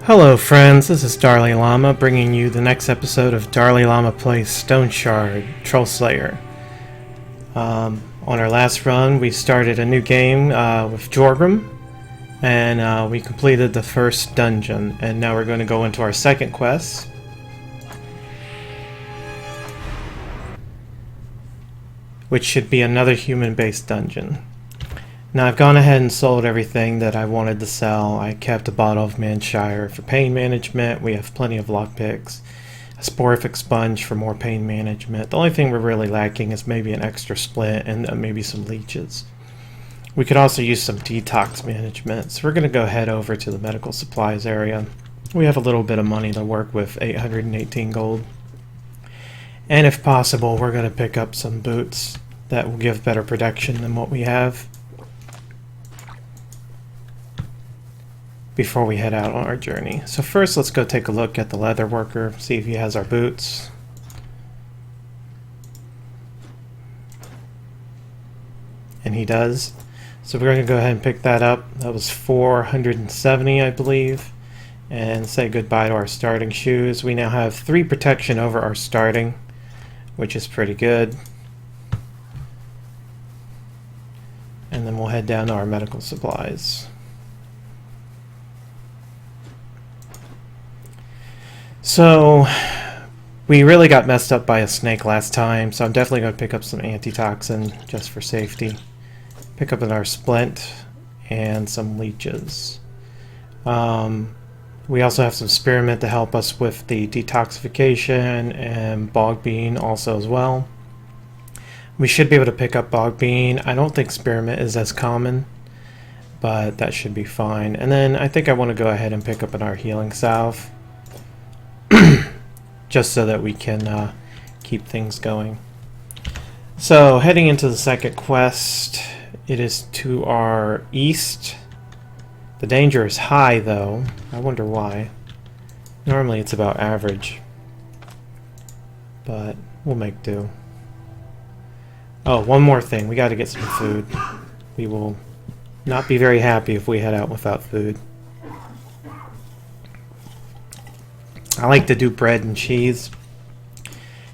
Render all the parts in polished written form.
Hello friends, this is DarLeeLlama bringing you the next episode of DarLeeLlama Plays Stoneshard, Troll Slayer. On our last run we started a new game with Jorgrim, and we completed the first dungeon, and now we're going to go into our second quest. Which should be another human-based dungeon. Now I've gone ahead and sold everything that I wanted to sell. I kept a bottle of Manshire for pain management. We have plenty of lockpicks. A sporific sponge for more pain management. The only thing we're really lacking is maybe an extra split and maybe some leeches. We could also use some detox management. So we're going to go head over to the medical supplies area. We have a little bit of money to work with, 818 gold. And if possible, we're going to pick up some boots that will give better protection than what we have before we head out on our journey. So first let's go take a look at the leather worker, see if he has our boots. And he does. So we're going to go ahead and pick that up. That was 470 I believe. And say goodbye to our starting shoes. We now have 3 protection over our starting, which is pretty good. And then we'll head down to our medical supplies. So, we really got messed up by a snake last time, so I'm definitely going to pick up some antitoxin just for safety. Pick up our splint and some leeches. We also have some spearmint to help us with the detoxification, and bog bean also as well. We should be able to pick up bog bean. I don't think spearmint is as common, but that should be fine. And then I think I want to go ahead and pick up our healing salve. Just so that we can keep things going. So heading into the second quest, it is to our east. The danger is high though. I wonder why. Normally it's about average, but we'll make do. Oh, one more thing. We got to get some food. We will not be very happy if we head out without food. I like to do bread and cheese.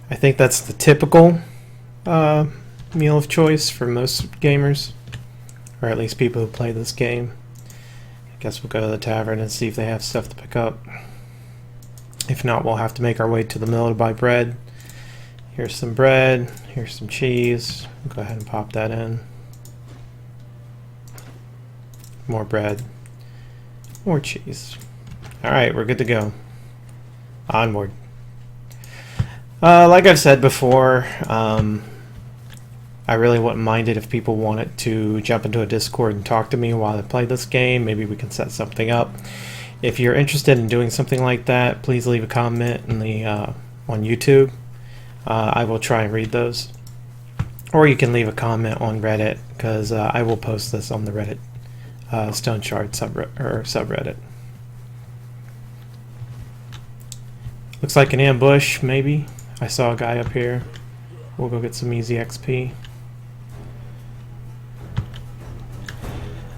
I think that's the typical meal of choice for most gamers, or at least people who play this game. I guess we'll go to the tavern and see if they have stuff to pick up. If not, we'll have to make our way to the mill to buy bread. Here's some bread, here's some cheese. We'll go ahead and pop that in. More bread, more cheese. Alright, we're good to go. Onward. Like I've said before, I really wouldn't mind it if people wanted to jump into a Discord and talk to me while I play this game. Maybe we can set something up. If you're interested in doing something like that, please leave a comment in the on YouTube. I will try and read those. Or you can leave a comment on Reddit, because I will post this on the Reddit Stoneshard subreddit. Looks like an ambush, maybe. I saw a guy up here. We'll go get some easy XP.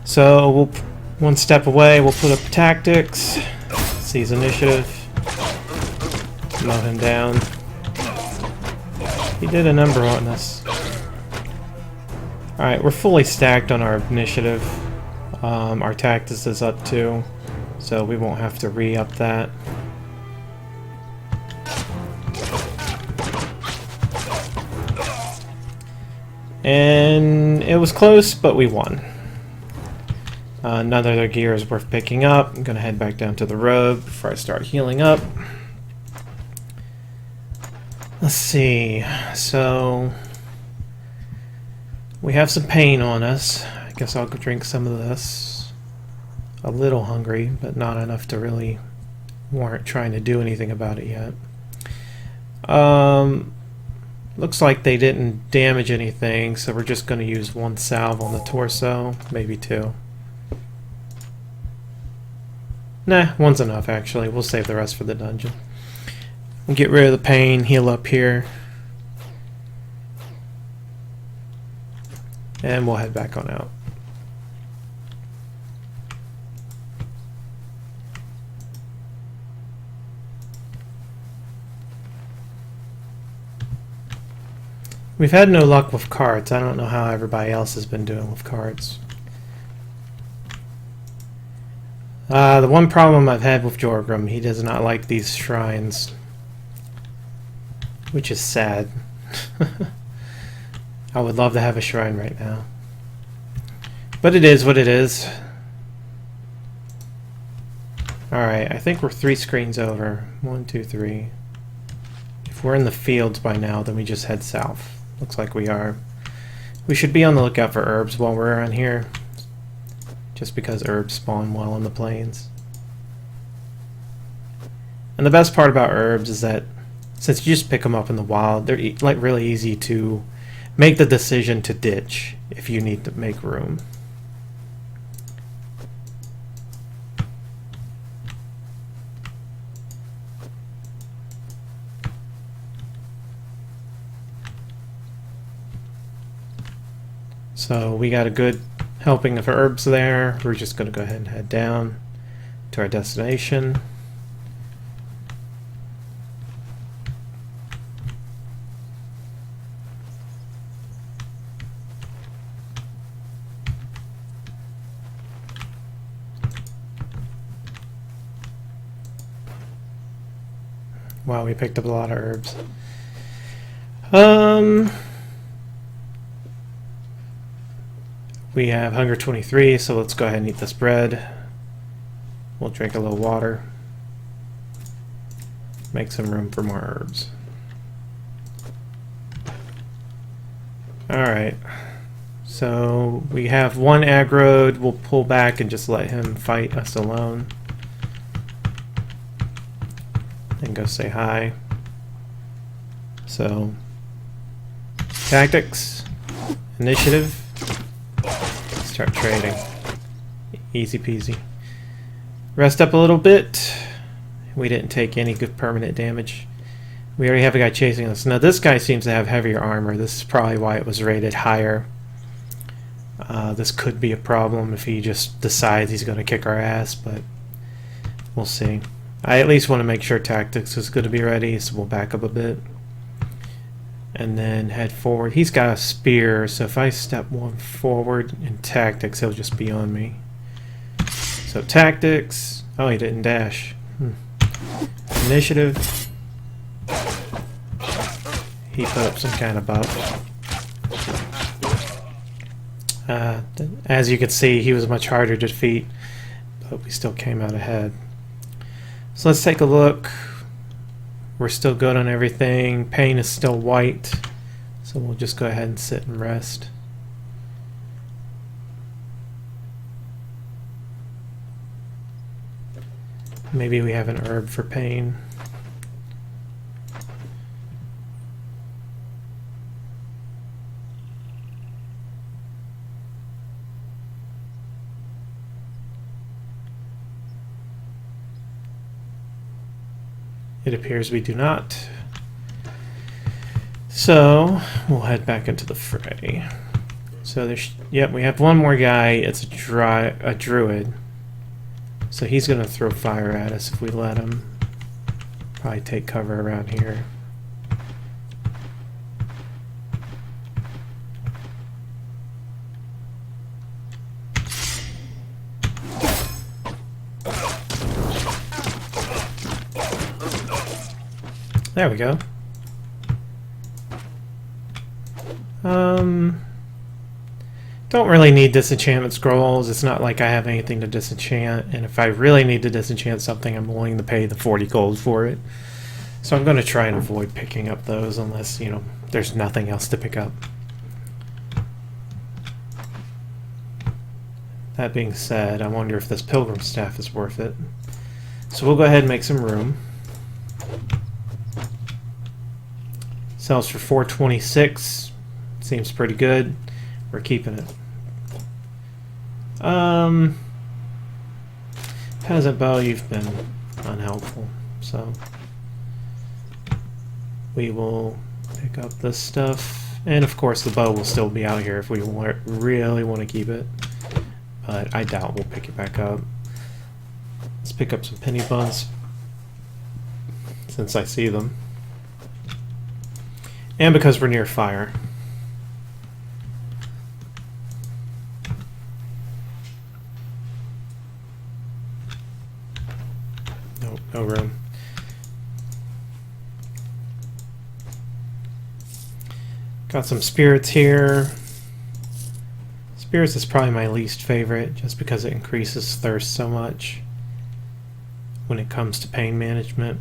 So, we'll one step away, we'll put up tactics. Seize initiative. Mow him down. He did a number on us. Alright, we're fully stacked on our initiative. Our tactics is up too, so we won't have to re-up that. And it was close, but we won. None of their gear is worth picking up. I'm going to head back down to the road before I start healing up. Let's see. So, we have some pain on us. I guess I'll go drink some of this. A little hungry, but not enough to really warrant trying to do anything about it yet. Looks like they didn't damage anything, so we're just going to use 1 salve on the torso, maybe 2. Nah, 1's enough actually. We'll save the rest for the dungeon. We'll get rid of the pain, heal up here. And we'll head back on out. We've had no luck with carts. I don't know how everybody else has been doing with carts. The one problem I've had with Jorgrim, he does not like these shrines. Which is sad. I would love to have a shrine right now. But it is what it is. Alright, I think we're 3 screens over. 1, 2, 3. If we're in the fields by now, then we just head south. Looks like we are. We should be on the lookout for herbs while we're around here. Just because herbs spawn well in the plains. And the best part about herbs is that since you just pick them up in the wild, they're like really easy to make the decision to ditch if you need to make room. So we got a good helping of herbs there. We're just going to go ahead and head down to our destination. Wow, we picked up a lot of herbs. We have hunger 23, so let's go ahead and eat this bread. We'll drink a little water. Make some room for more herbs. Alright. So we have one aggroed. We'll pull back and just let him fight us alone. And go say hi. So, tactics, initiative, start trading. Easy peasy. Rest up a little bit. We didn't take any good permanent damage. We already have a guy chasing us. Now this guy seems to have heavier armor. This is probably why it was rated higher. This could be a problem if he just decides he's going to kick our ass, but we'll see. I at least want to make sure tactics is going to be ready, so we'll back up a bit. And then head forward. He's got a spear, so if I step one forward in tactics, he'll just be on me. So tactics. Oh, he didn't dash. Initiative. He put up some kind of buff. As you can see, he was much harder to defeat, but we still came out ahead. So let's take a look. We're still good on everything. Pain is still white, so we'll just go ahead and sit and rest. Maybe we have an herb for pain. It appears we do not. So we'll head back into the fray. So there's, yep, we have one more guy. It's a druid. So he's gonna throw fire at us if we let him. Probably take cover around here. There we go. Don't really need disenchantment scrolls. It's not like I have anything to disenchant, and if I really need to disenchant something, I'm willing to pay the 40 gold for it. So I'm going to try and avoid picking up those unless, you know, there's nothing else to pick up. That being said, I wonder if this pilgrim staff is worth it. So we'll go ahead and make some room. Sells for 426. Seems pretty good. We're keeping it. Peasant bow, you've been unhelpful, so we will pick up this stuff, and of course the bow will still be out here if we really want to keep it, but I doubt we'll pick it back up. Let's pick up some penny buns since I see them, and because we're near fire. no room. Got some spirits here. Spirits is probably my least favorite just because it increases thirst so much when it comes to pain management,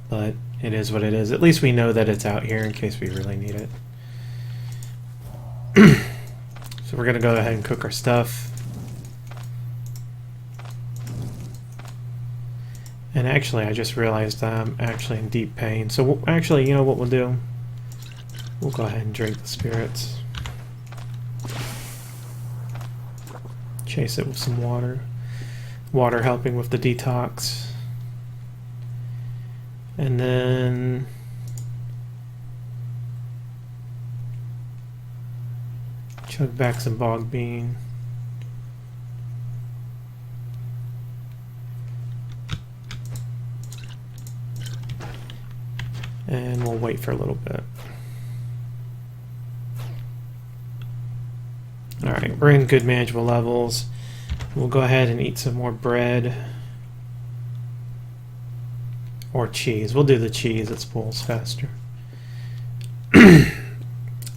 but it is what it is. At least we know that it's out here in case we really need it. So we're gonna go ahead and cook our stuff. And actually, I just realized I'm actually in deep pain. So actually, you know what we'll do? We'll go ahead and drink the spirits. Chase it with some water. Water helping with the detox. And then chug back some bog bean. And we'll wait for a little bit. Alright, we're in good manageable levels. We'll go ahead and eat some more bread. Or cheese. We'll do the cheese, it spoils faster.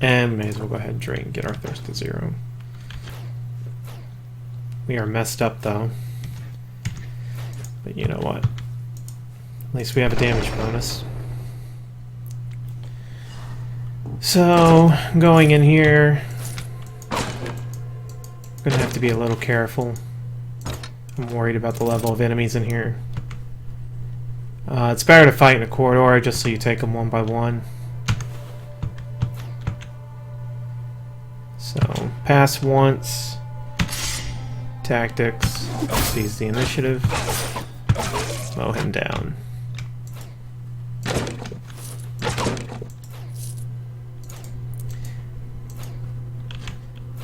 And may as well go ahead and drink, get our thirst to 0. We are messed up though. But you know what? At least we have a damage bonus. So, going in here, I'm gonna have to be a little careful. I'm worried about the level of enemies in here. It's better to fight in a corridor just so you take them one by one. So, pass once. Tactics. Seize the initiative. Mow him down.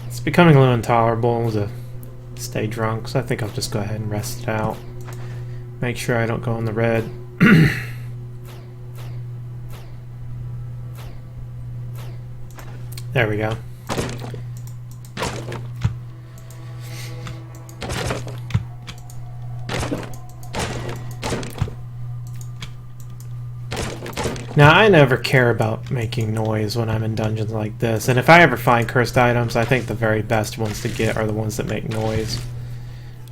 It's becoming a little intolerable to stay drunk, so I think I'll just go ahead and rest it out. Make sure I don't go in the red. There we go. Now, I never care about making noise when I'm in dungeons like this, and if I ever find cursed items, I think the very best ones to get are the ones that make noise.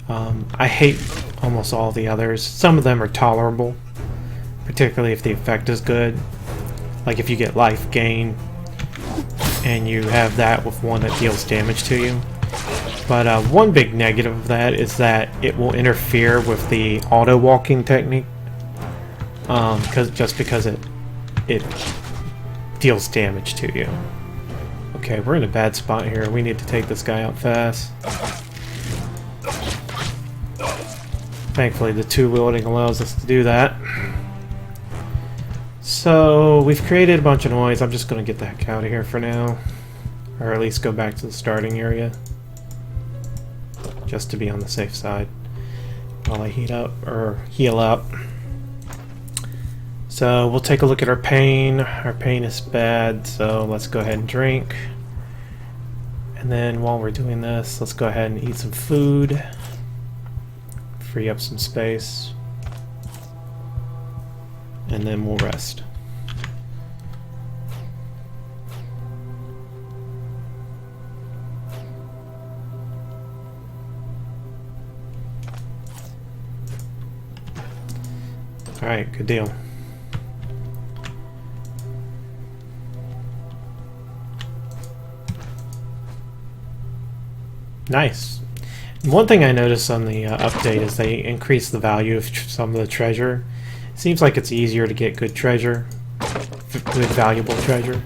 I hate almost all the others. Some of them are tolerable, particularly if the effect is good. Like if you get life gain, and you have that with one that deals damage to you. But one big negative of that is that it will interfere with the auto-walking technique, just because it deals damage to you. Okay, we're in a bad spot here. We need to take this guy out fast. Thankfully, the two-wielding allows us to do that. So, we've created a bunch of noise. I'm just going to get the heck out of here for now. Or at least go back to the starting area. Just to be on the safe side. While I heal up. So, we'll take a look at our pain. Our pain is bad, so let's go ahead and drink. And then while we're doing this, let's go ahead and eat some food. Free up some space. And then we'll rest. Alright, good deal. Nice. One thing I noticed on the update is they increased the value of some of the treasure. It seems like it's easier to get good treasure, good valuable treasure.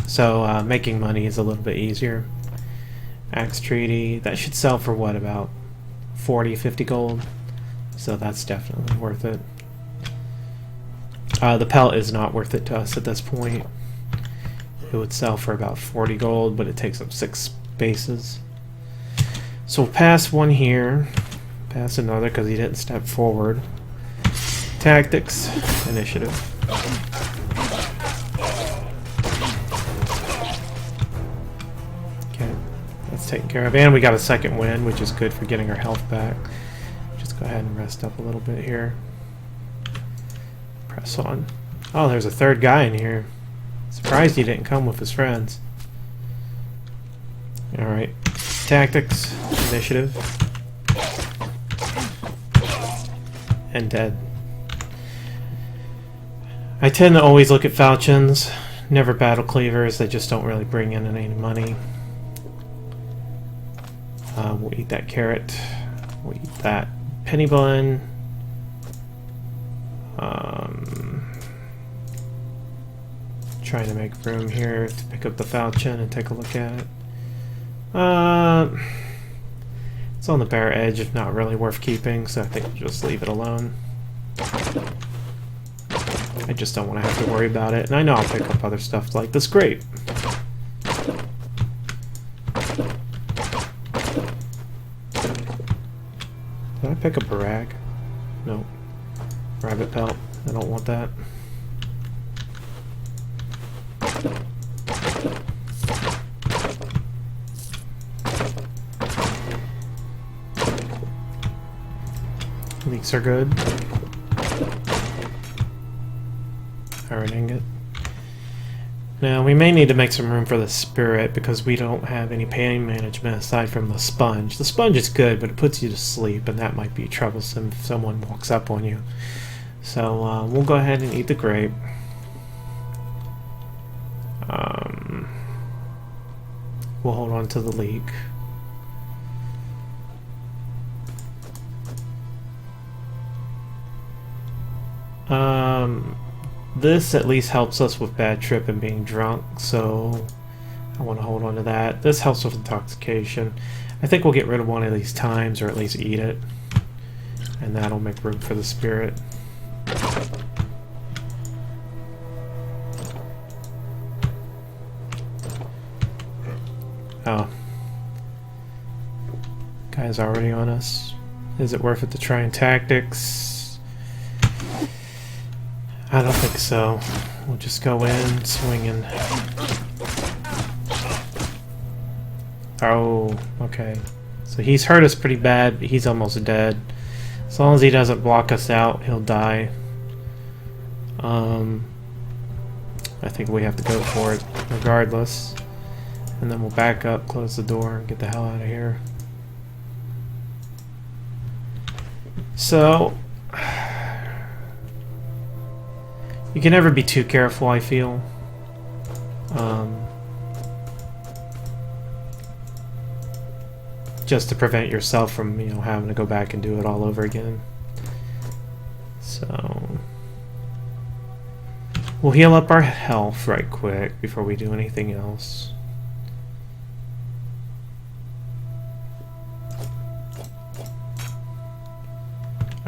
So making money is a little bit easier. Axe treaty, that should sell for what, about 40, 50 gold? So that's definitely worth it. The pelt is not worth it to us at this point. It would sell for about 40 gold, but it takes up 6 spaces. So we'll pass one here, pass another because he didn't step forward. Tactics, initiative. Okay, that's taken care of. And we got a second win, which is good for getting our health back. Just go ahead and rest up a little bit here. Press on. Oh, there's a third guy in here. Surprised he didn't come with his friends. Alright. Tactics. Initiative. And dead. I tend to always look at falchions. Never battle cleavers. They just don't really bring in any money. We'll eat that carrot. We'll eat that penny bun. Trying to make room here to pick up the falchion and take a look at it. It's on the bare edge, if not really worth keeping, so I think we'll just leave it alone. I just don't want to have to worry about it, and I know I'll pick up other stuff like this grape. Did I pick up a rag? No. Rabbit pelt. I don't want that. Leeks are good. Iron ingot. Now we may need to make some room for the spirit because we don't have any pain management aside from the sponge. The sponge is good, but it puts you to sleep, and that might be troublesome if someone walks up on you. So we'll go ahead and eat the grape. We'll hold on to the leek. This at least helps us with bad trip and being drunk, so I want to hold on to that. This helps with intoxication. I think we'll get rid of one of these times, or at least eat it, and that'll make room for the spirit. Oh. Guy's already on us. Is it worth it to try in tactics? I don't think so. We'll just go in swinging. Oh, okay. So he's hurt us pretty bad, but he's almost dead. As long as he doesn't block us out, he'll die. I think we have to go for it regardless. And then we'll back up, close the door, and get the hell out of here. So you can never be too careful, I feel. Just to prevent yourself from, you know, having to go back and do it all over again. So we'll heal up our health right quick before we do anything else.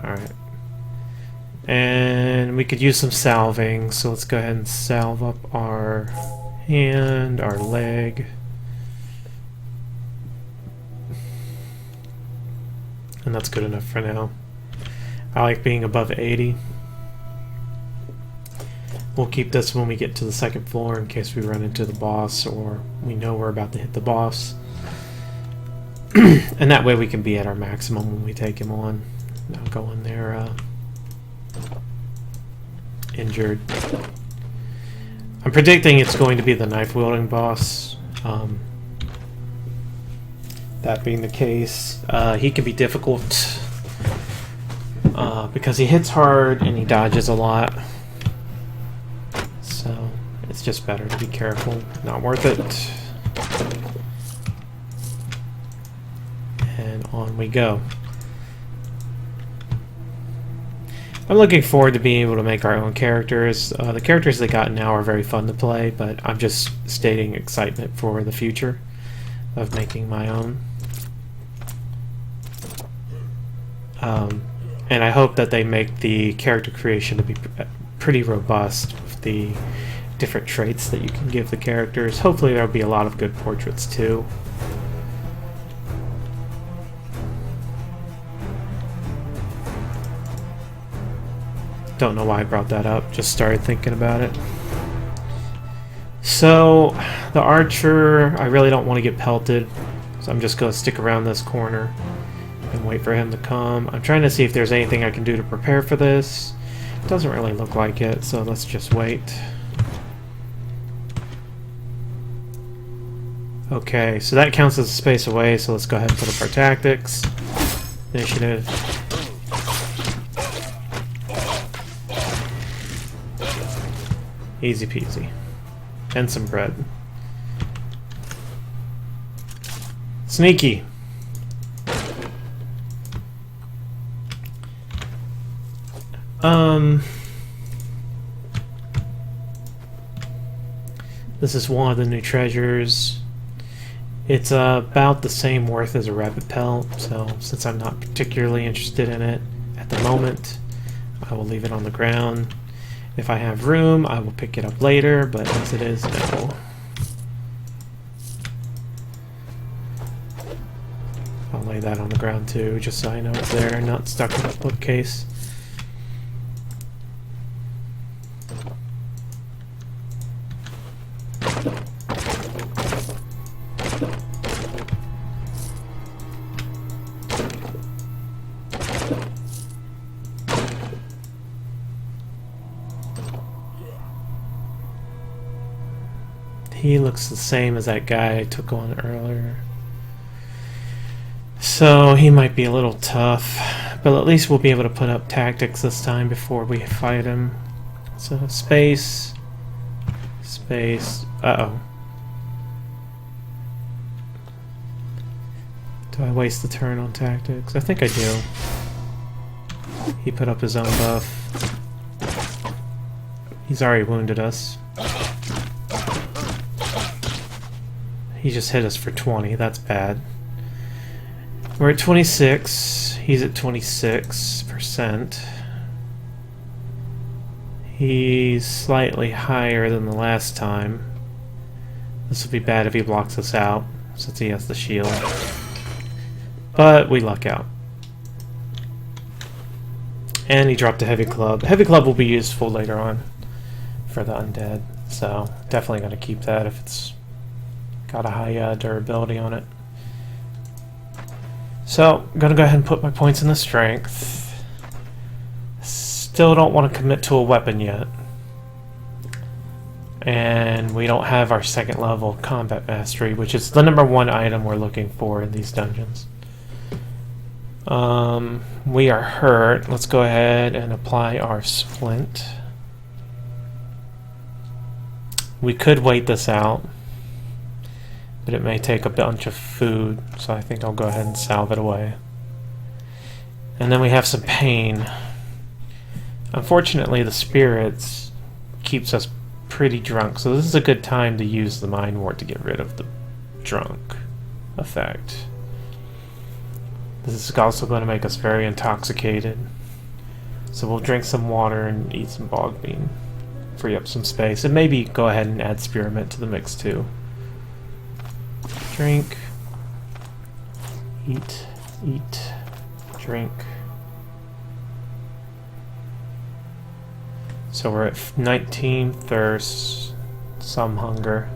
Alright. And we could use some salving, so let's go ahead and salve up our hand, our leg. And that's good enough for now. I like being above 80. We'll keep this when we get to the second floor in case we run into the boss or we know we're about to hit the boss. And that way we can be at our maximum when we take him on. Not go in there injured. I'm predicting it's going to be the knife-wielding boss. That being the case, he can be difficult because he hits hard and he dodges a lot. So it's just better to be careful. Not worth it. And on we go. I'm looking forward to being able to make our own characters. The characters they got now are very fun to play, but I'm just stating excitement for the future of making my own. And I hope that they make the character creation to be pretty robust with the different traits that you can give the characters. Hopefully there'll be a lot of good portraits too. Don't know why I brought that up, just started thinking about it. So, the archer, I really don't want to get pelted, so I'm just going to stick around this corner and wait for him to come. I'm trying to see if there's anything I can do to prepare for this. It doesn't really look like it, so let's just wait. Okay, so that counts as a space away, so let's go ahead and put up our tactics. Initiative. Easy peasy. And some bread. Sneaky. This is one of the new treasures. It's about the same worth as a rabbit pelt, so since I'm not particularly interested in it at the moment, I will leave it on the ground. If I have room, I will pick it up later, but as it is, no. I'll lay that on the ground too, just so I know it's there, not stuck in a bookcase. He looks the same as that guy I took on earlier. So he might be a little tough, but at least we'll be able to put up tactics this time before we fight him. So space, space, uh-oh. Do I waste the turn on tactics? I think I do. He put up his own buff. He's already wounded us. He just hit us for 20, that's bad. We're at 26, he's at 26%. He's slightly higher than the last time. This will be bad if he blocks us out, since he has the shield. But we luck out. And he dropped a heavy club. Heavy club will be useful later on for the undead, so definitely going to keep that if it's got a high durability on it. So, I'm going to go ahead and put my points in the strength. Still don't want to commit to a weapon yet. And we don't have our second level combat mastery, which is the #1 item we're looking for in these dungeons. We are hurt. Let's go ahead and apply our splint. We could wait this out, but it may take a bunch of food, so I think I'll go ahead and salve it away. And then we have some pain. Unfortunately, the spirits keeps us pretty drunk, so this is a good time to use the mind wart to get rid of the drunk effect. This is also going to make us very intoxicated. So we'll drink some water and eat some bog bean. Free up some space, and maybe go ahead and add spearmint to the mix too. Drink, eat, eat, drink. So we're at 19 thirst, some hunger.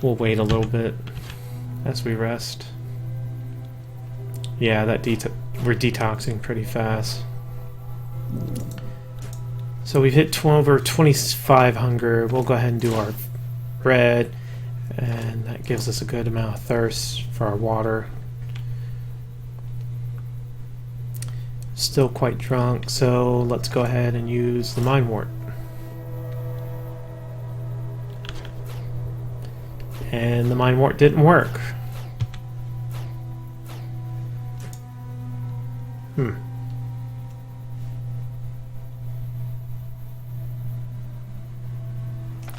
We'll wait a little bit as we rest. Yeah, that we're detoxing pretty fast. So we've hit over 25 hunger. We'll go ahead and do our bread, and that gives us a good amount of thirst for our water. Still quite drunk, so let's go ahead and use the mind wart. And the mind wart didn't work.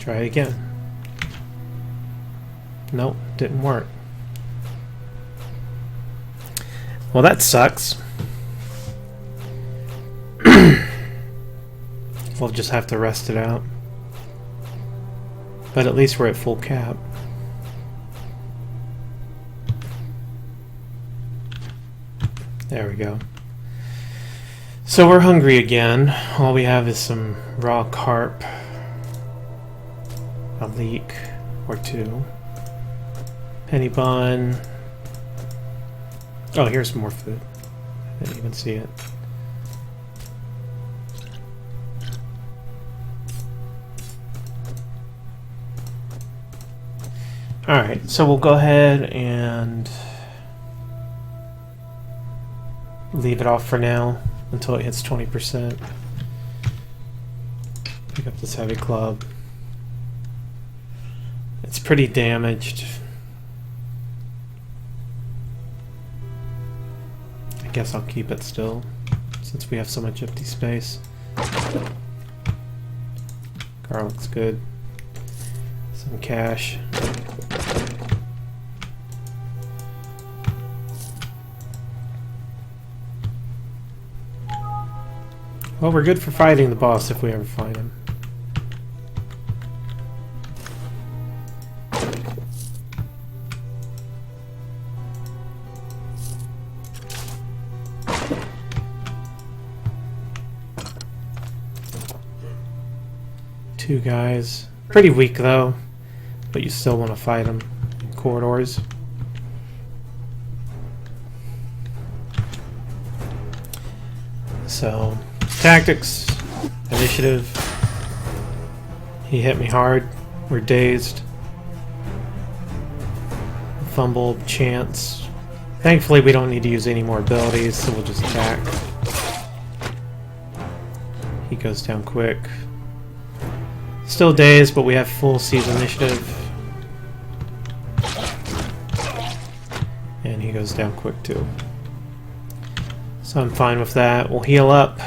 Try it again. Nope, didn't work. Well, that sucks. We'll just have to rest it out. But at least we're at full cap. There we go. So we're hungry again. All we have is some raw carp, a leek or two. Penny bun. Oh, here's more food. I didn't even see it. Alright, so we'll go ahead and leave it off for now until it hits 20%. Pick up this heavy club. It's pretty damaged. I guess I'll keep it still, since we have so much empty space. Car looks good. Some cash. Well, we're good for fighting the boss if we ever find him. Two guys. Pretty weak though, but you still want to fight them in corridors. So, tactics, initiative. He hit me hard. We're dazed. Fumble, chance. Thankfully we don't need to use any more abilities, so we'll just attack. He goes down quick. Still dazed, but we have full siege initiative. And he goes down quick too. So I'm fine with that. We'll heal up.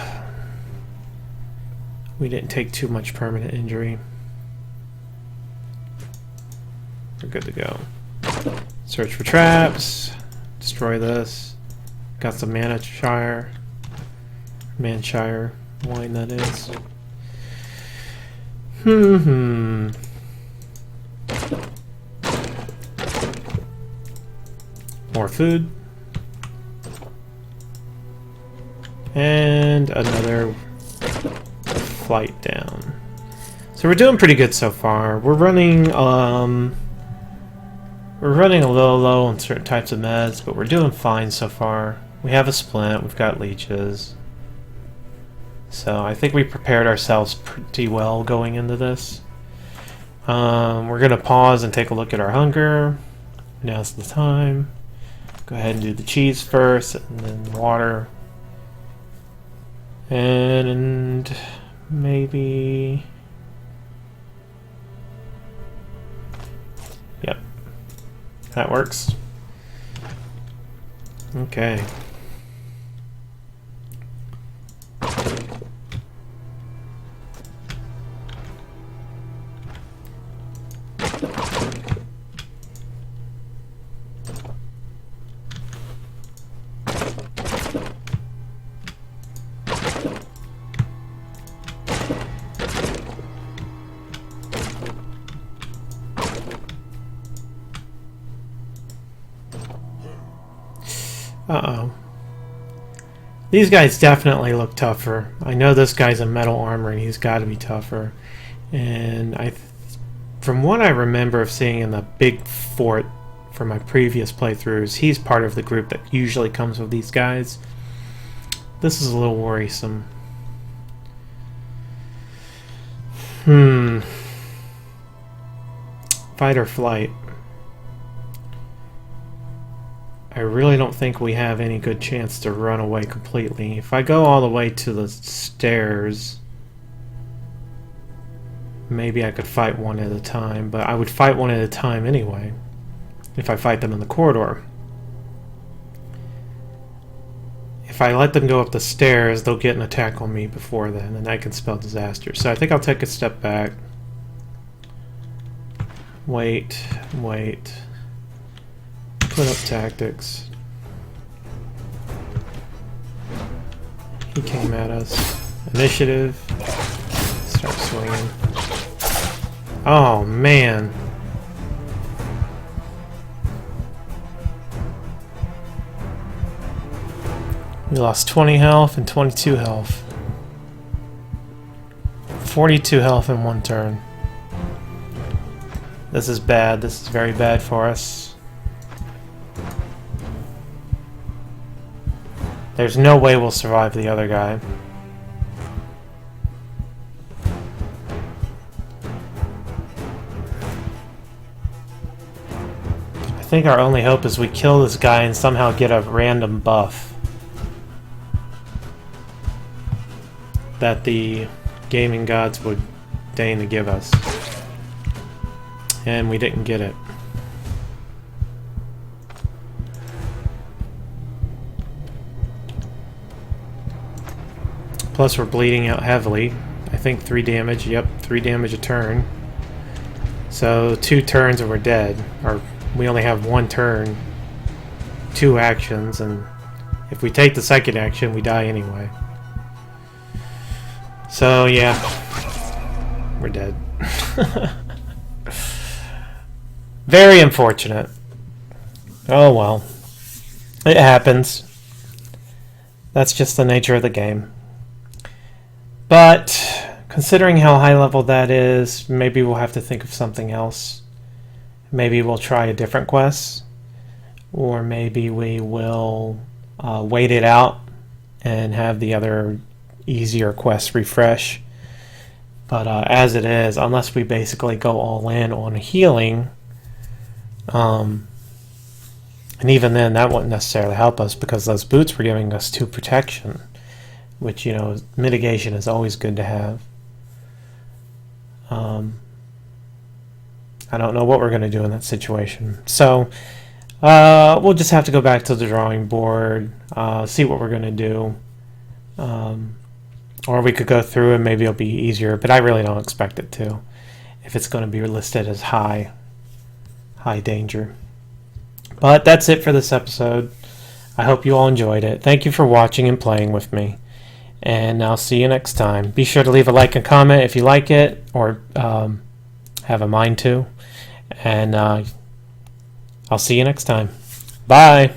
We didn't take too much permanent injury. We're good to go. Search for traps. Destroy this. Got some Manshire wine, that is. More food. And another flight down. So we're doing pretty good so far. We're running a little low on certain types of meds, but we're doing fine so far. We have a splint, we've got leeches. So I think we prepared ourselves pretty well going into this. We're going to pause and take a look at our hunger. Now's the time. Go ahead and do the cheese first, and then water. And maybe... Yep. That works. Okay. Uh-oh. These guys definitely look tougher. I know this guy's a metal armor and he's got to be tougher. And from what I remember of seeing in the big fort from my previous playthroughs, he's part of the group that usually comes with these guys. This is a little worrisome. Fight or flight. I really don't think we have any good chance to run away completely. If I go all the way to the stairs, maybe I could fight one at a time, but I would fight one at a time anyway, if I fight them in the corridor. If I let them go up the stairs, they'll get an attack on me before then, and that can spell disaster. So I think I'll take a step back. Wait. Put up tactics. He came at us. Initiative. Start swinging. Oh, man. We lost 20 health and 22 health. 42 health in one turn. This is bad. This is very bad for us. There's no way we'll survive the other guy. I think our only hope is we kill this guy and somehow get a random buff that the gaming gods would deign to give us. And we didn't get it. Plus we're bleeding out heavily. I think 3 damage. Yep, 3 damage a turn. So 2 turns and we're dead. Or we only have 1 turn, 2 actions, and if we take the second action, we die anyway. So yeah, we're dead. Very unfortunate. Oh well. It happens. That's just the nature of the game. But considering how high level that is, maybe we'll have to think of something else. Maybe we'll try a different quest, or maybe we will wait it out and have the other easier quests refresh. But as it is, unless we basically go all in on healing, and even then that wouldn't necessarily help us, because those boots were giving us 2 protection, which, you know, mitigation is always good to have. I don't know what we're going to do in that situation. So we'll just have to go back to the drawing board, see what we're going to do. Or we could go through and maybe it'll be easier, but I really don't expect it to, if it's going to be listed as high danger. But that's it for this episode. I hope you all enjoyed it. Thank you for watching and playing with me. And I'll see you next time. Be sure to leave a like and comment if you like it, or have a mind to. And I'll see you next time. Bye.